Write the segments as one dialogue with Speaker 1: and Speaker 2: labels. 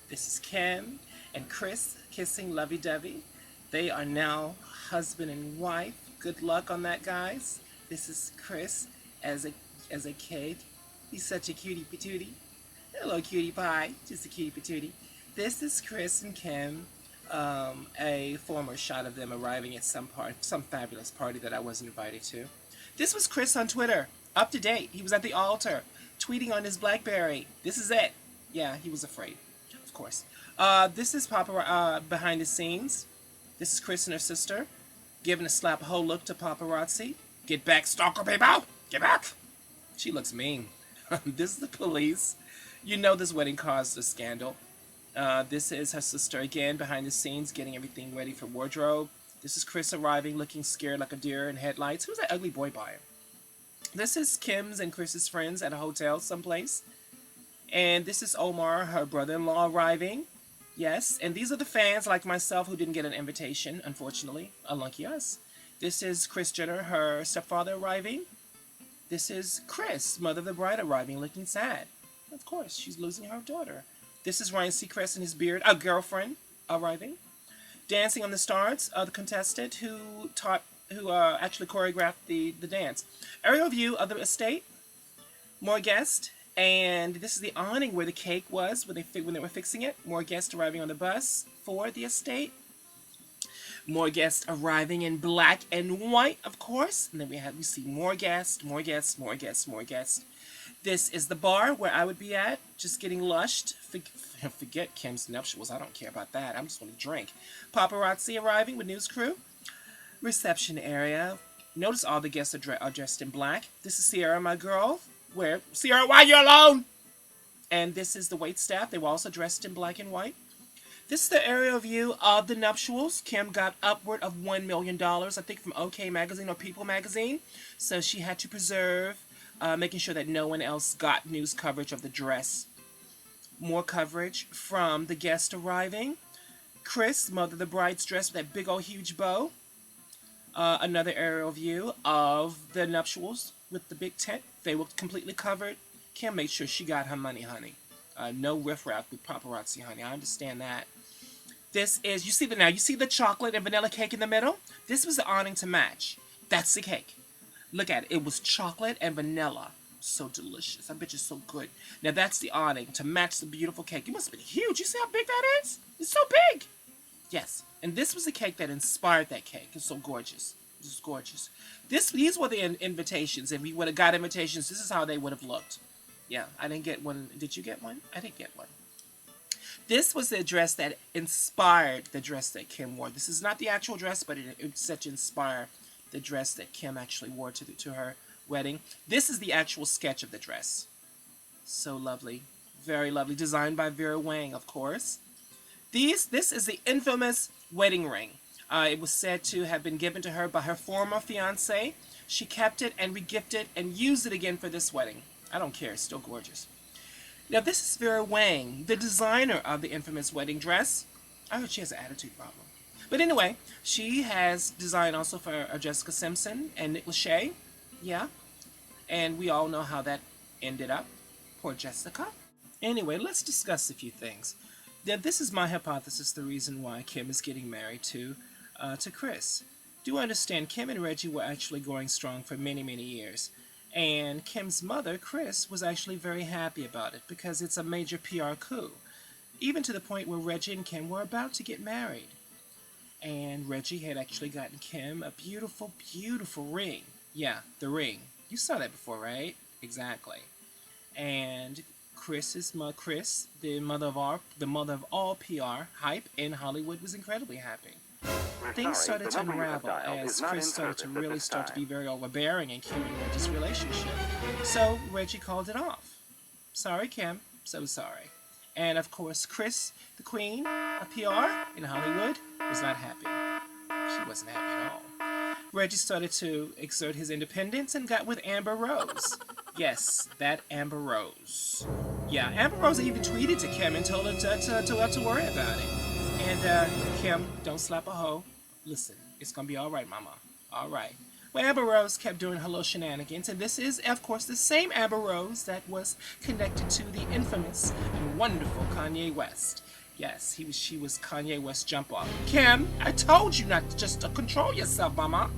Speaker 1: This is Kim and Kris kissing lovey-dovey. They are now husband and wife. Good luck on that, guys. This is Kris as a kid. He's such a cutie patootie. Hello, cutie pie. Just a cutie patootie. This is Kris and Kim. A former shot of them arriving at some fabulous party that I wasn't invited to. This was Kris on Twitter. Up to date. He was at the altar, tweeting on his BlackBerry. This is it. Yeah, he was afraid, of course. This is behind the scenes. This is Kris and her sister, giving a slap hoe look to paparazzi. Get back, stalker people! Get back! She looks mean. This is the police. You know this wedding caused a scandal. This is her sister again, behind the scenes, getting everything ready for wardrobe. This is Kris arriving, looking scared like a deer in headlights. Who's that ugly boy by him? This is Kim's and Kris's friends at a hotel someplace. And this is Omar, her brother-in-law, arriving. Yes, and these are the fans like myself who didn't get an invitation, unfortunately. Unlucky us. This is Kris Jenner, her stepfather, arriving. This is Kris, mother of the bride, arriving, looking sad. Of course, she's losing her daughter. This is Ryan Seacrest and his beard, a girlfriend, arriving. Dancing on the Stars, the contestant who actually choreographed the dance. Aerial view of the estate. More guests. And this is the awning where the cake was when they were fixing it. More guests arriving on the bus for the estate. More guests arriving in black and white, of course. And then we see more guests, more guests, more guests, more guests. This is the bar where I would be at, just getting lushed. Forget Kim's nuptials. I don't care about that. I'm just going to drink. Paparazzi arriving with news crew. Reception area. Notice all the guests are dressed in black. This is Sierra, my girl. Where? Sierra, why are you alone? And this is the wait staff. They were also dressed in black and white. This is the aerial view of the nuptials. Kim got upward of $1 million, I think from OK Magazine or People Magazine. So she had to preserve, making sure that no one else got news coverage of the dress. More coverage from the guest arriving. Kris, mother of the bride's dress with that big old huge bow. Another aerial view of the nuptials with the big tent. They were completely covered. Kim made sure she got her money, honey. No riffraff with paparazzi, honey. I understand that. This is, you see the chocolate and vanilla cake in the middle? This was the awning to match. That's the cake. Look at it. It was chocolate and vanilla. So delicious. I bet you so good. Now that's the awning to match the beautiful cake. It must have been huge. You see how big that is? It's so big. Yes. And this was the cake that inspired that cake. It's so gorgeous. This is gorgeous. These were the invitations. If we would have got invitations, this is how they would have looked. Yeah, I didn't get one. Did you get one? I didn't get one. This was the dress that inspired the dress that Kim wore. This is not the actual dress, but it such inspired the dress that Kim actually wore to her wedding. This is the actual sketch of the dress. So lovely. Very lovely. Designed by Vera Wang, of course. This is the infamous wedding ring. It was said to have been given to her by her former fiancé. She kept it and regifted and used it again for this wedding. I don't care. It's still gorgeous. Now, this is Vera Wang, the designer of the infamous wedding dress. I heard she has an attitude problem. But anyway, she has designed also for Jessica Simpson and Nick Lachey. Yeah. And we all know how that ended up. Poor Jessica. Anyway, let's discuss a few things. Now, this is my hypothesis, the reason why Kim is getting married to Kris. Do understand, Kim and Reggie were actually going strong for many, many years. And Kim's mother, Kris, was actually very happy about it because it's a major PR coup. Even to the point where Reggie and Kim were about to get married. And Reggie had actually gotten Kim a beautiful, beautiful ring. Yeah, the ring. You saw that before, right? Exactly. And Kris, the mother of all PR hype in Hollywood, was incredibly happy. Things started to unravel as Kris started to be very overbearing and cute in Reggie's relationship. So Reggie called it off. Sorry, Kim. So sorry. And of course, Kris, the queen of PR in Hollywood, was not happy. She wasn't happy at all. Reggie started to exert his independence and got with Amber Rose. Yes, that Amber Rose. Yeah, Amber Rose even tweeted to Kim and told her to worry about it. And Kim, don't slap a hoe. Listen, it's gonna be all right, mama. All right. Well, Amber Rose kept doing her little shenanigans, and this is, of course, the same Amber Rose that was connected to the infamous and wonderful Kanye West. Yes, she was Kanye West's jump off. Kim, I told you not to just control yourself, mama.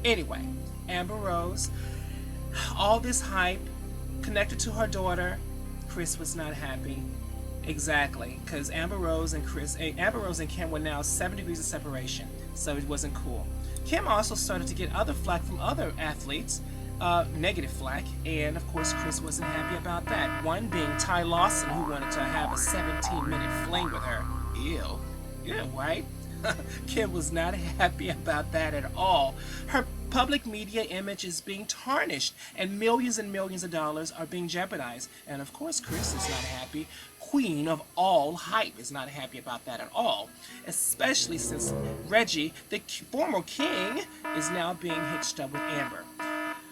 Speaker 1: Anyway, Amber Rose, all this hype connected to her daughter. Kris was not happy. Exactly, because Amber Rose and Kim were now 7 degrees of separation, so it wasn't cool. Kim also started to get other flack from other athletes, negative flack, and of course Kris wasn't happy about that. One being Ty Lawson, who wanted to have a 17-minute fling with her. Ew. Yeah, right? Kim was not happy about that at all. Her public media image is being tarnished, and millions of dollars are being jeopardized. And of course, Kris is not happy. Queen of all hype is not happy about that at all, especially since Reggie, the former king, is now being hitched up with Amber.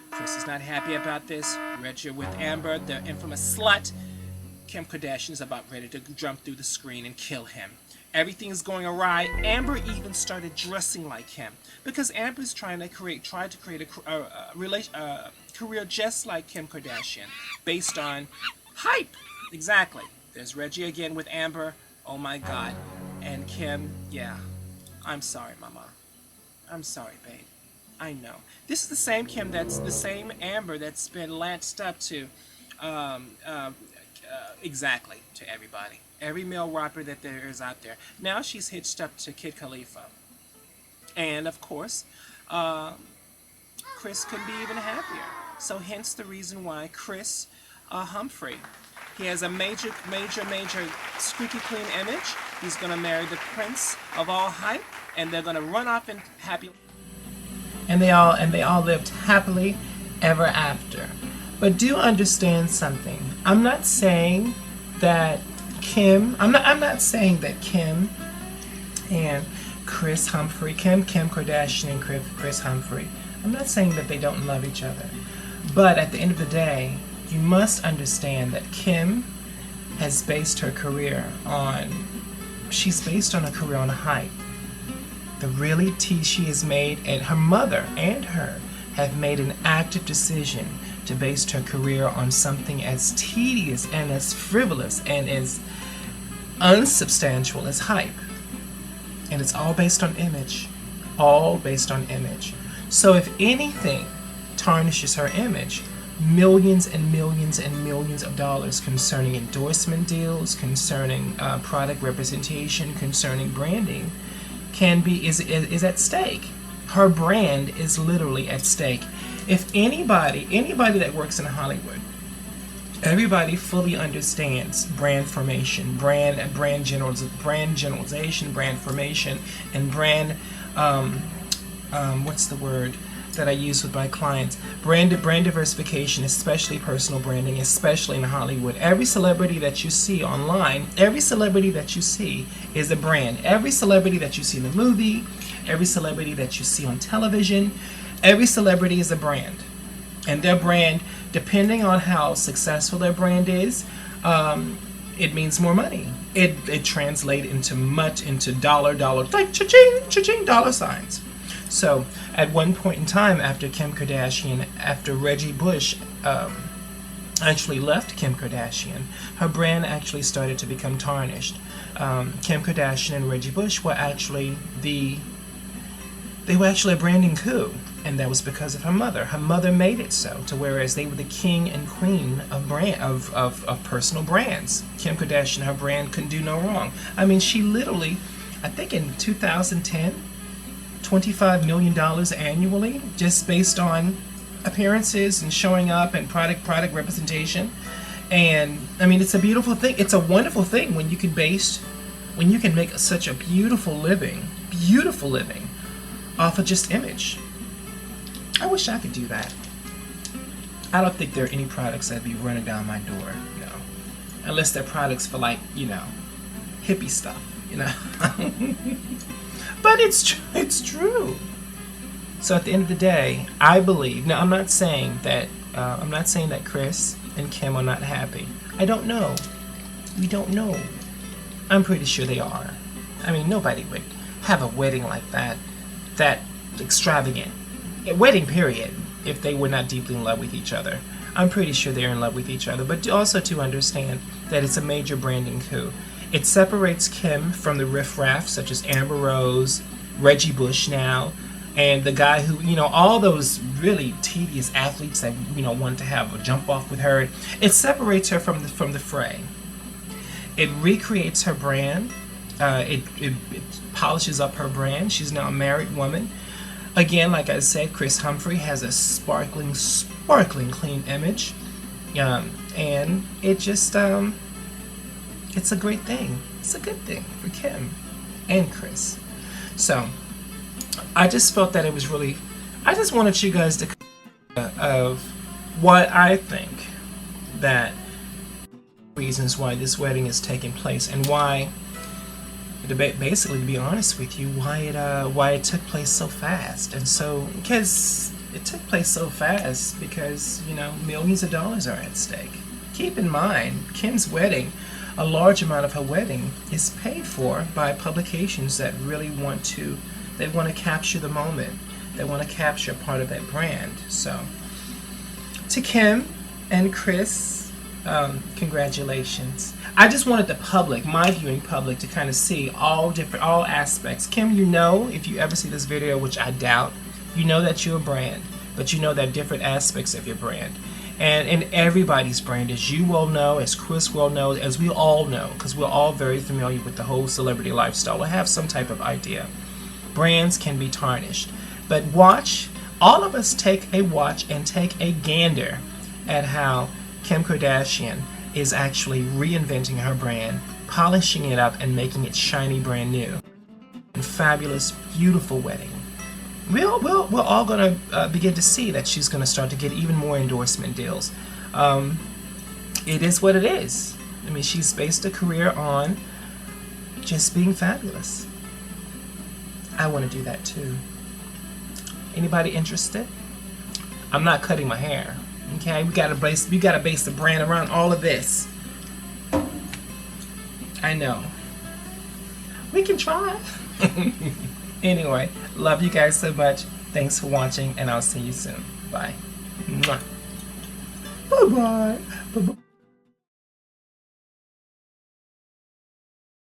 Speaker 1: Kris is not happy about this. Reggie with Amber, the infamous slut. Kim Kardashian is about ready to jump through the screen and kill him. Everything is going awry. Amber even started dressing like him because Amber's tried to create a career just like Kim Kardashian, based on hype. Exactly. There's Reggie again with Amber. Oh my God. And Kim, yeah. I'm sorry, mama. I'm sorry, babe. I know. This is the same Kim, that's the same Amber that's been lanced up to, exactly, to everybody. Every male rapper that there is out there. Now she's hitched up to Kid Khalifa. And of course, Kris couldn't be even happier. So hence the reason why Kris Humphries, he has a major squeaky clean image. He's going to marry the prince of all hype, and they're going to run off in happy. And they all lived happily ever after. But do understand something. I'm not saying that Kim and Kris Humphries, Kim Kardashian and Kris Humphries, I'm not saying that they don't love each other. But at the end of the day, you must understand that Kim has based her career on a hype. The really tea she has made, and her mother and her have made an active decision to base her career on something as tedious and as frivolous and as unsubstantial as hype. And it's all based on image. All based on image. So if anything tarnishes her image, millions and millions of dollars concerning endorsement deals, concerning product representation, concerning branding, is at stake. Her brand is literally at stake. If anybody that works in Hollywood, everybody fully understands brand formation, brand generalization, brand formation, and brand what's the word that I use with my clients? Brand diversification, especially personal branding, especially in Hollywood. Every celebrity that you see online, every celebrity that you see is a brand. Every celebrity that you see in the movie, every celebrity that you see on television, every celebrity is a brand. And their brand, depending on how successful their brand is, it means more money. It translates into dollar, like cha-ching, dollar signs. So at one point in time, after Reggie Bush actually left Kim Kardashian, her brand actually started to become tarnished. Kim Kardashian and Reggie Bush were actually a branding coup, and that was because of her mother. Her mother made it so, to whereas they were the king and queen of personal brands. Kim Kardashian, her brand couldn't do no wrong. I mean, she literally, I think in 2010, $25 million annually, just based on appearances and showing up and product representation. And I mean, it's a beautiful thing. It's a wonderful thing when you can make such a beautiful living off of just image. I wish I could do that. I don't think there are any products that'd be running down my door, unless they're products for, like, hippie stuff, But it's true. So at the end of the day, I believe. Now, I'm not saying that Kris and Kim are not happy. I don't know. We don't know. I'm pretty sure they are. I mean, nobody would have a wedding like that extravagant, wedding period, if they were not deeply in love with each other. I'm pretty sure they're in love with each other, but also to understand that it's a major branding coup. It separates Kim from the riffraff, such as Amber Rose, Reggie Bush now, and the guy who, all those really tedious athletes that, want to have a jump off with her. It separates her from the fray. It recreates her brand. It polishes up her brand. She's now a married woman. Again, like I said, Kris Humphries has a sparkling clean image. And it just, it's a great thing. It's a good thing for Kim and Kris. So, I just felt that it was really, I just wanted you guys to of what I think that reasons why this wedding is taking place and why, basically, to be honest with you, why it took place so fast. And so, because it took place so fast because, millions of dollars are at stake. Keep in mind, Kim's wedding, a large amount of her wedding is paid for by publications that really want to capture the moment. They want to capture part of that brand. So, to Kim and Kris, congratulations. I just wanted the public, my viewing public, to kind of see all aspects. Kim, if you ever see this video, which I doubt, that you're a brand, but there are different aspects of your brand. And in everybody's brand, as you well know, as Kris well knows, as we all know, because we're all very familiar with the whole celebrity lifestyle, we have some type of idea. Brands can be tarnished. But watch, all of us take a watch and take a gander at how Kim Kardashian is actually reinventing her brand, polishing it up, and making it shiny brand new. And fabulous, beautiful wedding. We're all going to begin to see that she's going to start to get even more endorsement deals. It is what it is. I mean, she's based a career on just being fabulous. I want to do that too. Anybody interested? I'm not cutting my hair. Okay, we gotta base the brand around all of this. I know. We can try. Anyway, love you guys so much. Thanks for watching, and I'll see you soon. Bye. Mwah. Bye-bye. Bye-bye.